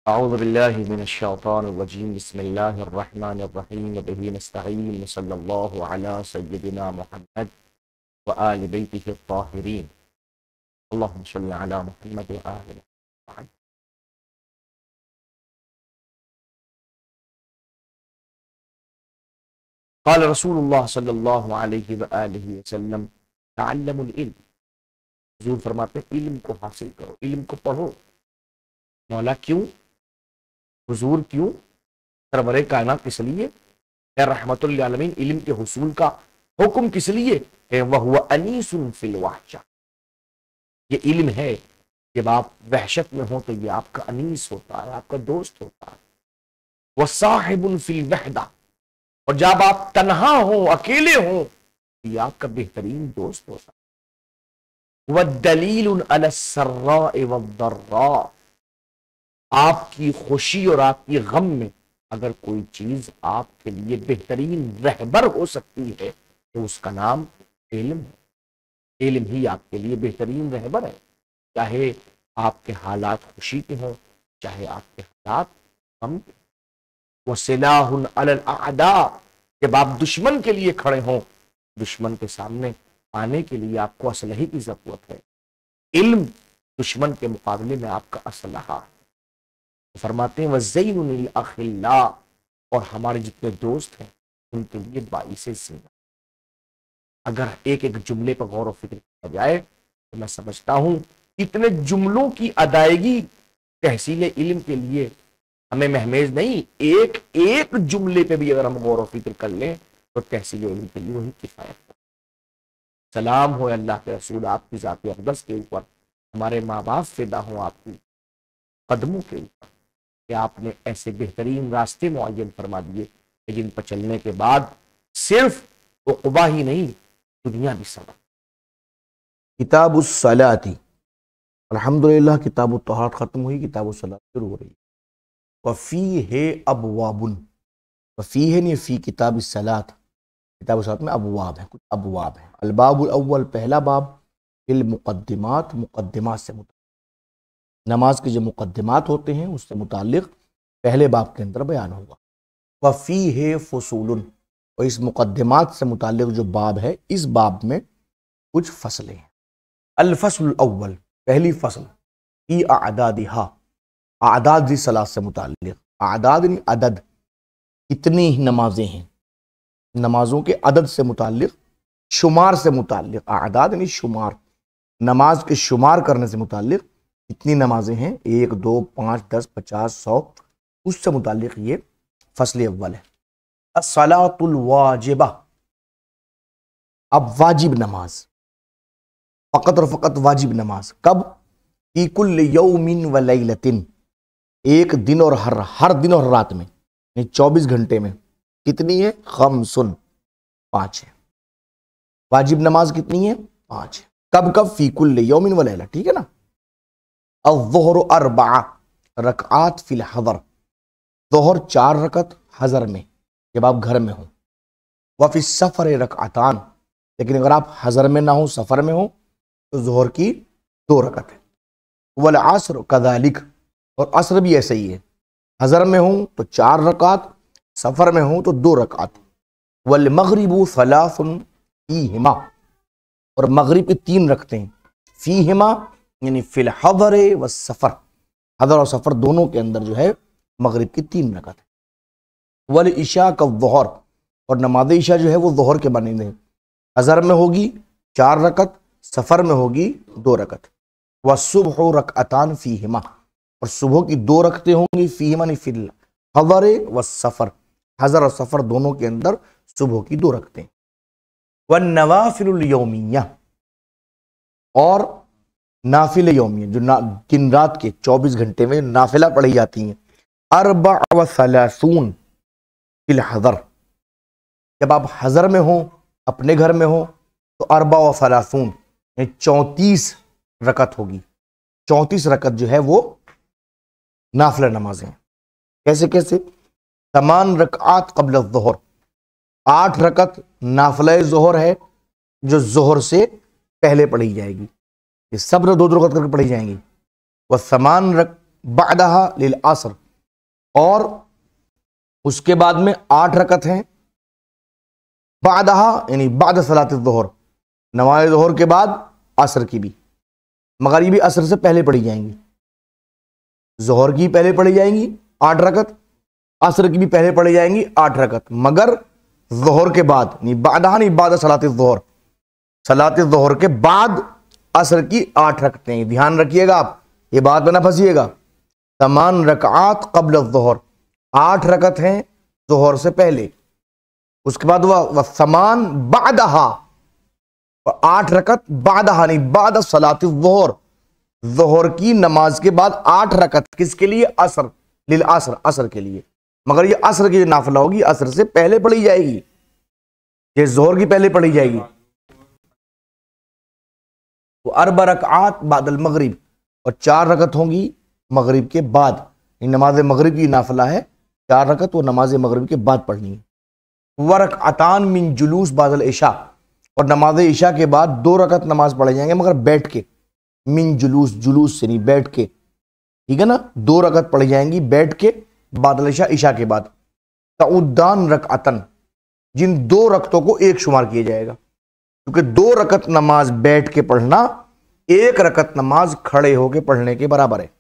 अऊज़ु बिल्लाहि मिनश्शैतानिर्रजीम बिस्मिल्लाहिर्रहमानिर्रहीम वबिही नस्तईन सल्लल्लाहु अला सय्यिदिना मुहम्मद व आलि बैतिहि त्ताहिरीन अल्लाहुम्मा सल्लि अला मुहम्मद व आलि मुहम्मद। क़ाल रसूलुल्लाह सल्लल्लाहु अलैहि व आलिहि वसल्लम तअल्लमुल इल्म। हुज़ूर फरमाते हैं इल्म को हासिल करो, इल्म को पढ़ो। मौला क्यों? हुजूर क्यों? सरवरे कायनात किस लिए? रहमतुल लिल आलमीन इल्म के हुसूल का हुक्म किस लिए है? वह हुआ अनीसुन फिल वहशा। ये इल्म है, जब आप वहशत में हो तो ये आपका अनीस होता है, आपका दोस्त होता है। वह साहिबुन फिल वहदा, और जब आप तन्हा हो, अकेले हो, तो ये आपका बेहतरीन दोस्त होता है। वह दलीलुन अला सर्राए वद्दर्रा, आपकी खुशी और आपकी गम में अगर कोई चीज आपके लिए बेहतरीन रहबर हो सकती है तो उसका नाम इल्म है। इल्म ही आपके लिए बेहतरीन रहबर है, चाहे आपके हालात खुशी के हों, चाहे आपके हालात गम के। वो सिलाहुन अलल अअदा, जब आप दुश्मन के लिए खड़े हों, दुश्मन के सामने आने के लिए आपको असलहे की जरूरत है। इल्म दुश्मन के मुकाबले में आपका असलहा है। फरमाते हैं वज़ैनुन लिल अखिल्ला, और हमारे जितने दोस्त हैं उनके लिए बाइसे ज़िंदा। अगर एक एक जुमले पर गौर व फिक्र किया जाए तो मैं समझता हूं इतने जुमलों की अदायगी तहसील इल्म के लिए हमें महमेज नहीं। एक एक जुमले पे भी अगर हम गौर व फिक्र कर लें तो तहसील इल्म के लिए वही किफायत है। सलाम हो अल्लाह के रसूल आपकी ज़ात अक़दस के ऊपर, हमारे माँ बाप फिदा हो आपकी कदमों के ऊपर कि आपने ऐसे बेहतरीन रास्ते मुअय्यन फरमा दिए कि जिन पर चलने के बाद सिर्फ उक़बा ही नहीं, दुनिया भी सबर। किताबुस सलाती, अल्हम्दुलिल्लाह किताबुत तहारत ख़त्म हुई, किताबुस सलात शुरू हो रही है। वफ़ीहे अबवाबुन, वफ़ीहे नहीं फ़ी किताबिस सलात, किताबुस सलात में अबवाब है, कुछ अबवाब है। अलबाबुल अव्वल, पहला बाब, फिल मुक़द्दिमात, मुक़द्दिमात से मुताल्लिक़, नमाज के जो मुक़द्दिमात होते हैं उससे मुताल्लिक़ पहले बाब के अंदर बयान होगा। वफ़ीहे फ़ुसूलुन, और इस मुक़द्दिमात से मुताल्लिक़ जो बाब है, इस बाब में कुछ फसलें हैं। अल-फ़स्लुल अव्वल, पहली फसल, फ़ी अअदादिहा, आदाद जी सलात से मुताल्लिक़, आदाद यानी अदद, कितनी नमाजें हैं, नमाजों के अदद से मुताल्लिक़, शुमार से मुताल्लिक़, आदाद यानी शुमार, नमाज के शुमार करने से मुताल्लिक़ कितनी नमाजें हैं, 1 2 5 10 50 100, उससे मुताल्लिक़ ये फसल अव्वल है। अस्सलातुल वाजिबा, अब वाजिब नमाज, फ़कत और फ़कत वाजिब नमाज कब? फी कुल्लि यौमिन व लैलतिन, एक दिन और हर दिन और रात में, 24 घंटे में कितनी है? खम्सुन, 5 है। वाजिब नमाज कितनी है? 5 है। कब कब? फी कुल्लि यौमिन व लैला, ठीक है ना। अज़्ज़ुहरु अर्बआ रकआत फिल हज़र, ज़ोहर 4 रकत हज़र में, जब आप घर में हो। व फी सफ़र रकअतान, लेकिन अगर आप हज़र में ना हो, सफ़र में हो, तो ज़ोहर की 2 रकत है। वल अस्र कज़ालिक, और असर भी ऐसे ही है, हज़र में हो तो 4 रकात, सफ़र में हो तो 2 रकात। वल मग़रिबु सलासुन फ़ीहिमा, और मग़रिब की 3 रखते हैं, फ़ीहिमा यानी फ़िल हज़र व सफ़र, हज़र और सफ़र दोनों के अंदर जो है मग़रिब की 3 रकात है। वल इशा का ज़ोहर, और नमाज इशा जो है वो ज़ोहर के मानंद है, हज़र में होगी 4 रकत, सफ़र में होगी 2 रकत। व सुबह रकअतान फ़ीहिमा, और सुबह की 2 रकतें होंगी, फ़ीहिमा यानी फ़िल हज़र व सफ़र, हज़र और सफ़र दोनों के अंदर सुबह की 2 रकतें। व नवाफिलुल यौमिया, और नाफिल यौमिया जो दिन रात के 24 घंटे में नाफिला पढ़ी जाती हैं, अर्बअ व सलासून फिल हज़र, जब आप हज़र में हो, अपने घर में हो, तो अर्बअ व सलासून 34 रकत होगी। 34 रकत जो है वो नाफिला नमाजें हैं। कैसे कैसे? तमान रकआत क़ब्ल ज़ोहर, 8 रकत नाफिला ज़ोहर है जो ज़ोहर से पहले पढ़ी जाएगी, ये सब 2 रकत करके पढ़ी जाएंगी। वह समान बादहा लिल असर, और उसके बाद में 8 रकत हैं बादहा यानी बाद सलात ज़ोहर, नमाज ज़ोहर के बाद असर की भी, मगर ये भी असर से पहले पढ़ी जाएंगी। ज़ोहर की पहले पढ़ी जाएंगी 8 रकत, असर की भी पहले पढ़ी जाएंगी 8 रकत, मगर ज़ोहर के बाद नहीं, बादहा नहीं, बाद सलात ज़ोहर, सलात ज़ोहर के बाद असर की 8 रकतें। ध्यान रखिएगा आप, ये बात में ना फंसिएगा। तमान रकात क़ब्ल ज़ोहर, 8 रकत हैं ज़ोहर से पहले, उसके बाद वह समान बादहा, 8 रकत बादहा नहीं, बाद सलात ज़ोहर, ज़ोहर की नमाज के बाद 8 रकत, किसके लिए? असर, लिल असर, असर के लिए। मगर ये असर की जो नाफिला होगी असर से पहले पढ़ी जाएगी, ये ज़ोहर की पहले पढ़ी जाएगी। वो अरबा रकात बादल मगरिब, और 4 रकत होंगी मगरिब के बाद। नमाज मगरिब की नाफिला है, 4 रकत वो नमाज मगरिब के बाद पढ़नी है। वरकअतान मिन जुलूस बादल इशा, और नमाज इशा के बाद 2 रकत नमाज पढ़े जाएंगे मगर बैठ के, मिन जुलूस, जुलूस से नहीं, बैठ के, ठीक है ना, 2 रकत पढ़ी जाएंगी बैठ के बादल इशा, इशा के बाद। तउद्दान रकअतन, जिन 2 रकतों को एक शुमार किया जाएगा, क्योंकि 2 रकत नमाज बैठ के पढ़ना 1 रकत नमाज खड़े होके पढ़ने के बराबर है।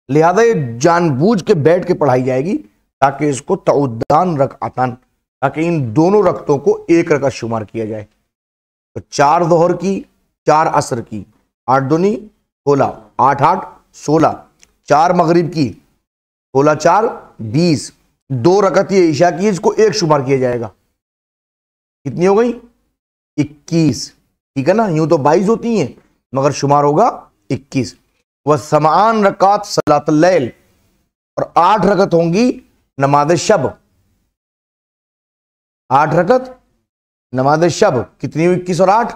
लिहाजा ये जानबूझ के बैठ के पढ़ाई जाएगी ताकि इसको तउद्दान रकअतन, ताकि इन दोनों रकतों को 1 रकत शुमार किया जाए। तो 4 ज़ोहर की, 4 असर की, 8 दूनी 16, 8 8 16, 4 मगरिब की, 16 4 20, 2 रकत ये ईशा की, इसको 1 शुमार किया जाएगा। कितनी हो गई? 21, ठीक है ना। यूं तो 22 होती हैं मगर शुमार होगा 21। वह समान रकात सलातुल लैल, और 8 रकत होंगी नमाज शब, 8 रकत नमाज शब। कितनी हुई? 21 और 8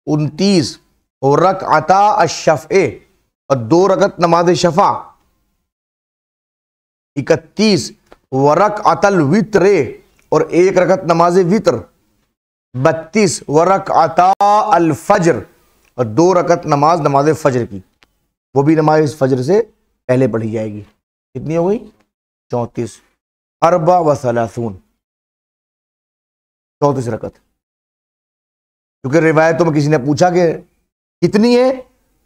29। और रकअता अशफ़े, और 2 रकत नमाज शफा 31। वरकअतल वित्रे, और 1 रकत नमाज वित्र 32। वरकअता अल फज्र, और 2 रकत नमाज फज्र की, वो भी नमाज फज्र से पहले पढ़ी जाएगी। कितनी हो गई? 34। अरबा व सलासून, 34 रकत। क्योंकि रिवायतों में किसी ने पूछा कि कितनी है,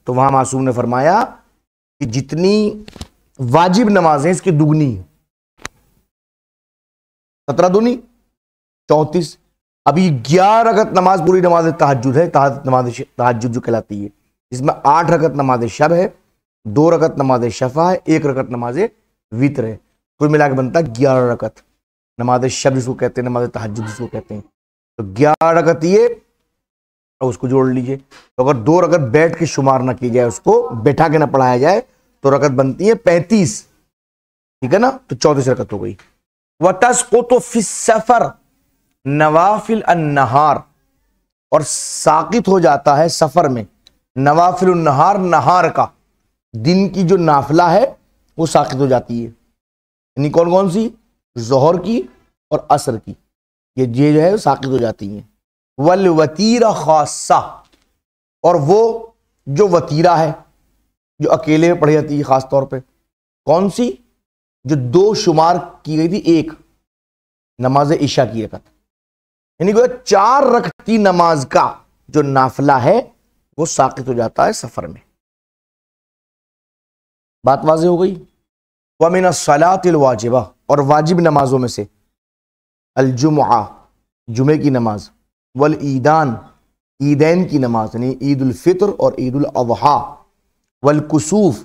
तो वहां मासूम ने फरमाया कि जितनी वाजिब नमाजें इसकी दुगनी है। 17 दूनी 34। अभी 11 रकत नमाज पूरी नमाज तहज्जुद है, नमाज तहज्जुद जो कहलाती है, इसमें 8 रकत नमाज शब है, 2 रकत नमाज शफा है, 1 रकत नमाज वित्र है। कुल मिला के बनता है 11 रकत नमाज शब जिसको कहते हैं, नमाज तहज्जुद जिसको कहते हैं। तो 11 रकत ये, और उसको जोड़ लीजिए। तो अगर 2 रकत बैठ के शुमार ना की जाए, उसको बैठा के ना पढ़ाया जाए, तो रकत बनती है 35, ठीक है ना। तो 34 रकत हो गई। वतस्कुतु फिस सफर नवाफिल अन्नहार, और साकित हो जाता है सफर में नवाफिल नहार, नहार का दिन की जो नाफिला है वो साकित हो जाती है। यानी कौन कौन सी? ज़ोहर की और असर की, ये जो है साकित हो जाती हैं। वल वतीरा खासा, और वो जो वतीरा है जो अकेले में पढ़ी जाती है खास तौर पे, कौन सी? जो 2 शुमार की गई थी, 1 नमाज इशा की रकत, यानी कि 4 रकती नमाज का जो नाफिला है वो साकित हो जाता है सफर में। बात वाज़ेह हो गई। व मिन अस्सलातिल वाजिबा, और वाजिब नमाजों में से अल जुमुआ, जुमे की नमाज, वल ईदान, ईदैन की नमाज यानी ईद उल फित्र और ईद उल अज़हा, वल कुसूफ,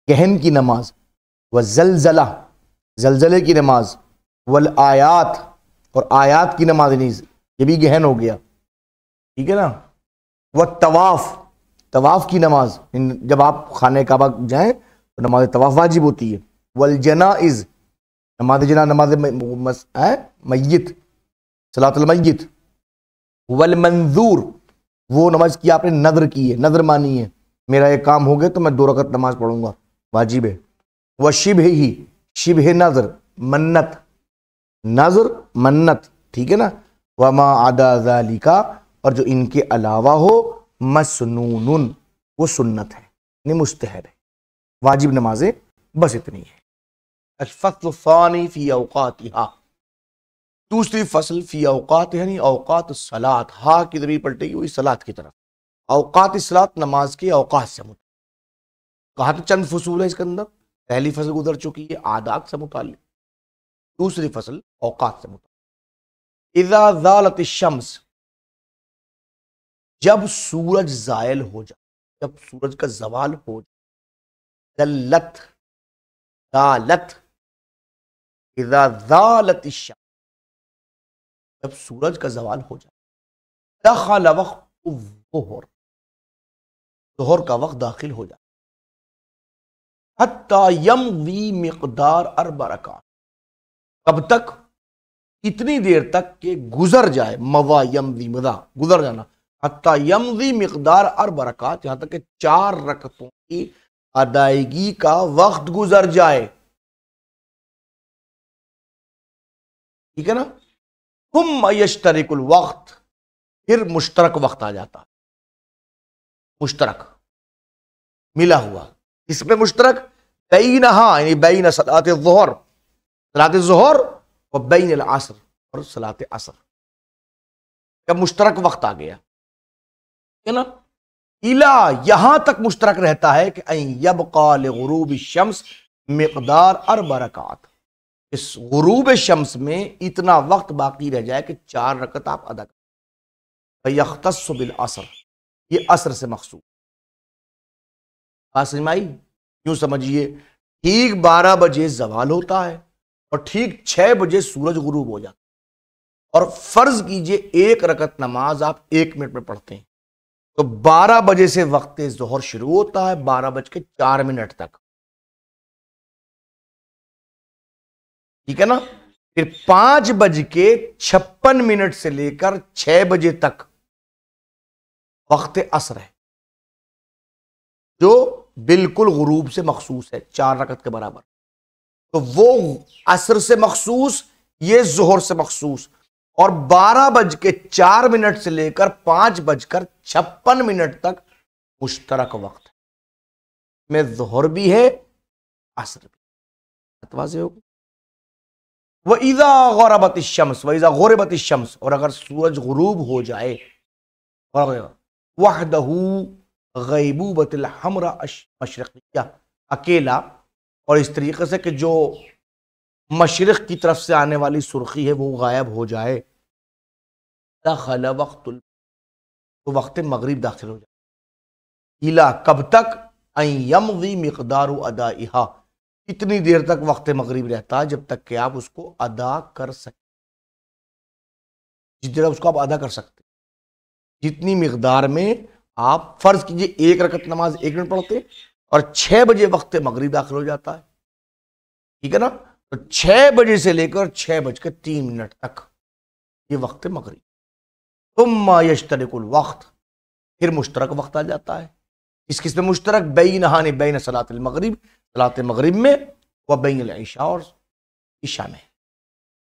गहन की नमाज, व जलजला, जलजले की नमाज, वल आयात, और आयात की नमाज, ये भी गहन हो गया, ठीक है ना। व तवाफ, तवाफ की नमाज, जब आप खाने काबा जाएं तो नमाज तवाफ वाजिब होती है। वल जनाइज, नमाज जना, नमाज मय्यत, सलातुल मय्यत। वल मंजूर, वो नमाज की आपने नदर की है, नदर मानी है, मेरा ये काम हो गया तो मैं 2 रकत नमाज पढ़ूंगा, वाजिब है। वह शिबह ही, शिबह नजर, मन्नत, नजर मन्नत, ठीक है ना। वमा आदा ज़ालिका, और जो इनके अलावा हो, मसनूनुन, वो सुन्नत है, नहीं मुस्तहब है। वाजिब नमाजें बस इतनी है। अल-फ़स्लु फ़ानी फ़ी औक़ातिहा, दूसरी फसल फ़ी औक़ात यानी औक़ात सलात, हा की ज़मीर पलटेगी वही सलात की तरफ। औक़ात सलात नमाज के औक़ात से मुताल्लिक़। कहा तो चंद फसूल है इसके अंदर, पहली फसल गुजर चुकी है आदात से मुताल्लिक़, दूसरी फसल औक़ात से मुताल्लिक़। इज़ा ज़ालत शम्स, जब सूरज ज़ायल हो जाए, जब सूरज का ज़वाल हो जाए, ज़ल्लत ज़ालत, इज़ा ज़ालत शम्स, जब सूरज का ज़वाल हो जाए, दखल वक़्त ज़ुहर, ज़ुहर का वक्त दाखिल हो जाए, हत्ता यमज़ी मिक़दार अर्बा रकात, कब तक, इतनी देर तक के गुजर जाए, मज़ा यमज़ी मज़ा गुजर जाना, हत्ता यमज़ी मिक़दार अर्बा रकात, यहां तक कि 4 रकतों की अदायगी का वक्त गुजर जाए। ठीक है ना। हुम्मा यश्तरिकुल वक्त, फिर मुश्तरक वक्त आ जाता है, मुश्तरक मिला हुआ, इसमें मुश्तरक बैनहा यानी बैन सलात ज़ुहर, सलात ज़ुहर और बैन अल असर और सलात असर का मुश्तरक वक्त आ गया है ना। इला यहां तक मुश्तरक रहता है कि यबका लिग़ुरूब शम्स मिक़दार अर्बा रकात, इस गुरूब शम्स में इतना वक्त बाकी रह जाए कि 4 रकत आप अदा करें। यख्तस्सु बिल असर, ये असर से मखसूस। बात समझ में आई? यूं समझिए ठीक 12 बजे जवाल होता है और ठीक 6 बजे सूरज गुरूब हो जाता है, और फर्ज कीजिए 1 रकत नमाज आप 1 मिनट में पढ़ते हैं, तो 12 बजे से वक्त ज़ोहर शुरू होता है 12:04 तक। ठीक है ना। फिर 5:56 से लेकर 6 बजे तक वक्त असर है, जो बिल्कुल गुरूब से मखसूस है, 4 रकत के बराबर। तो वो असर से मखसूस, ये जोहर से मखसूस, और 12:04 से लेकर 5:56 तक मुश्तरक वक्त है, में जोहर भी है असर भी। वाज़ेह होगी। व इज़ा ग़रबत शम्स, व इज़ा ग़ुरिबत शम्स, और अगर सूरज गुरूब हो जाए, वहदहू ग़ैबूबतुल हमरा मशरिक़िया, अकेला, और इस तरीके से कि जो मशरिक़ की तरफ से आने वाली सुर्खी है वो गायब हो जाए, दखल वक़्तुल, तो वक्त मगरिब दाखिल हो जाए। इला कब तक, अन यमज़ी मिक़दारु अदाइहा, इतनी देर तक वक्त मगरिब रहता है जब तक कि आप उसको अदा कर सकते, जिस देर उसको आप अदा कर सकते, जितनी मिकदार में आप फर्ज कीजिए 1 रकत नमाज 1 मिनट पढ़ते और 6 बजे वक्त मगरिब दाखिल हो जाता है। ठीक है ना। तो 6 बजे से लेकर 6:03 तक ये वक्त मगरिब। तुम्मा यश्तरिकुल वक्त, फिर मुश्तरक वक्त आ जाता है। किस में मुश्तरक, बैनहा ने बैन सलातुल मगरिब, सलात मगरिब में, व बैन इशा, और इशा में।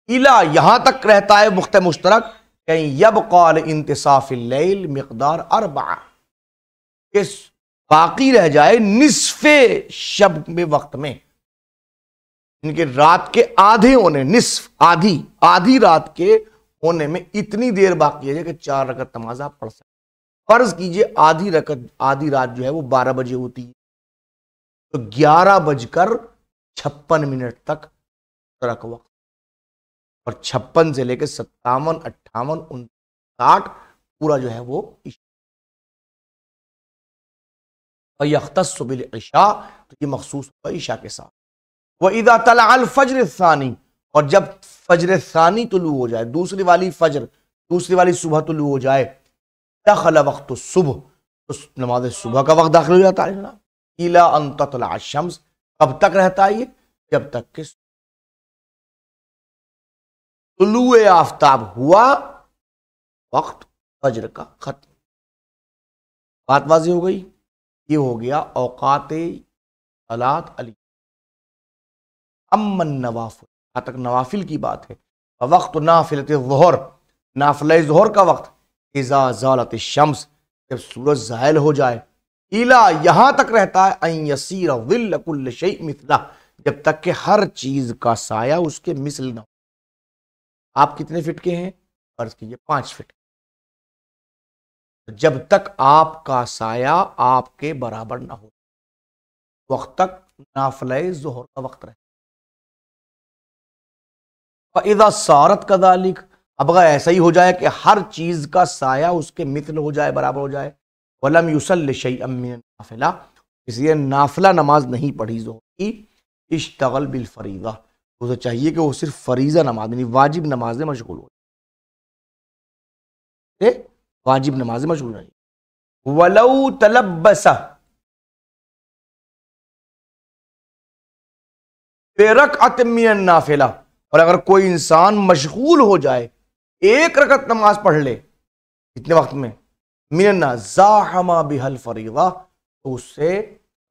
इला यहां तक रहता है वक्त मुश्तरक, यबका इंतिसाफिल लैल मिक़दार 4, इस बाकी रह जाए निस्फे शब में वक्त में, इनके रात के आधे होने, निस्फ आधी रात के होने में इतनी देर बाकी है कि 4 रकत नमाज आप पढ़ सकते। फर्ज कीजिए आधी रात जो है वो 12 बजे होती है, तो 11:56 तक तरक वक्त, और 56 से लेकर 57, 58, 59 पूरा जो है वो यख्तस्सु बिल इशा, तो ये मखसूस होगा इशा के साथ। व इज़ा तलअल फज्र सानी, और जब फज्र सानी तुलू हो जाए, दूसरी वाली सुबह तुलू हो जाए, दखल वक्त सुबह, तो नमाज सुबह का वक्त दाखिल हो जाता है। इला अन ततला शम्स, कब तक रहता है ये, जब तक कि तुलूए आफताब हुआ, वक्त फज्र का खत्म। बात वाज़ेह हो गई। ये हो गया औकाते सलात अली। अम्मन नवाफिल, यहाँ तक नवाफिल की बात है। वक्त नाफिलत ज़ुहर, नाफिला ज़ुहर का वक्त, इज़ा ज़ालत शम्स, जब सूरज ज़ायल हो जाए, इला यहां तक रहता है अन यसीर विल कुल्ल शै मिथला, जब तक कि हर चीज का साया उसके मिसल ना हो। आप कितने फिट के हैं? फर्ज कीजिए 5 फिट। जब तक आपका साया आपके बराबर ना हो वक्त तक नाफिले ज़ोहर का वक्त रहे। इदा सारत कदालिक, अब अगर ऐसा ही हो जाए कि हर चीज का साया उसके मिसल हो जाए, बराबर हो जाए, वलम युसल्लि शैअम मिन नाफिला, इसलिए नाफिला नमाज नहीं पढ़ी ज़ोहर की, इश्तगल बिल फरीज़ा, उसे चाहिए कि वो सिर्फ फरीज़ा नमाज यानी वाजिब नमाज में मशगूल हो, वाजिब नमाज में मशगूल नहीं। वलौ तलब्बसा बेरकअत मिन नाफिला, और अगर कोई इंसान मशगूल हो जाए, एक रकत नमाज पढ़ ले इतने वक्त में, मिनन्ना ज़ाहमा बिहल फरीज़ा, तो उससे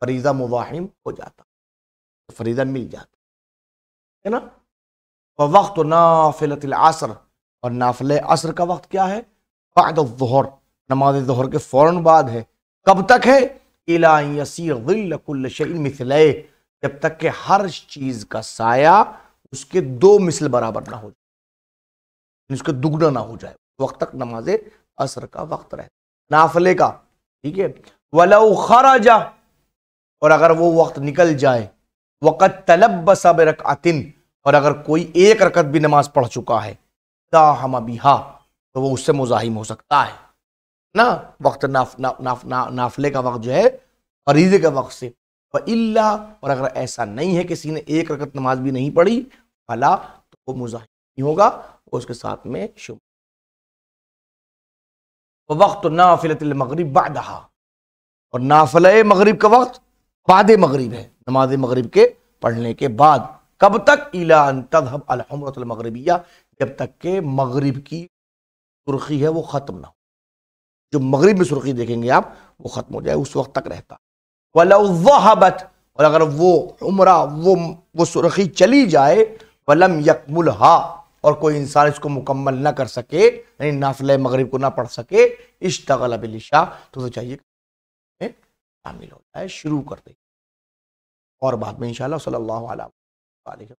फरीज़ा मुज़ाहिम हो जाता, तो फरीज़ा मिल जाता है ना। वक्त नाफिलतिल असर, और नाफिले असर का वक्त क्या है? बाद ज़ोहर, नमाज ज़ोहर के फौरन बाद है। कब तक है? इला यसीर ज़िल्ल कुल्ल शैइन मिथलैहि, जब तक कि हर चीज का साया उसके 2 मिसल बराबर ना हो जाए, उसके दुगना ना हो जाए, वक्त तक नमाज असर का वक्त रहे नाफिले का, ठीक है। वलौ खरजा, और अगर वो वक्त निकल जाए, वक़द तलब्बसा बिरकअतिन, और अगर कोई एक रकत भी नमाज पढ़ चुका है, ताहम बिहा, तो वो उससे मुज़ाहिम हो सकता है ना। वक्त नाफिले का वक्त जो है फरीज़े के वक्त से, इल्ला, और अगर ऐसा नहीं है किसी ने एक रकत नमाज भी नहीं पढ़ी, फला, तो वो मुज़ाहिम नहीं होगा, वो उसके साथ में शुम। वक्त नाफिलतिल मगरिब बादहा, और नाफिले मगरिब का वक्त बाद मगरिब है, नमाज मगरिब के पढ़ने के बाद। कब तक? इला अन तज़हब अल हुम्रतुल मगरिबिया, जब तक के मगरिब की सुर्खी है वो खत्म ना हो, जो मगरिब में सुर्खी देखेंगे आप वो खत्म हो जाए, उस वक्त तक रहता। वलौ ज़हबत, और अगर वो उम्रा वो सुर्खी चली जाए, वलम यकमुलहा, और कोई इंसान इसको मुकम्मल ना कर सके, यानी नाफिले मगरिब को ना पढ़ सके, इश्तगल बिल इशा, तो उसे चाहिए शामिल हो जाए, शुरू कर दे, और बाद में इंशाअल्लाह सल्लल्लाहु अलैहि वसल्लम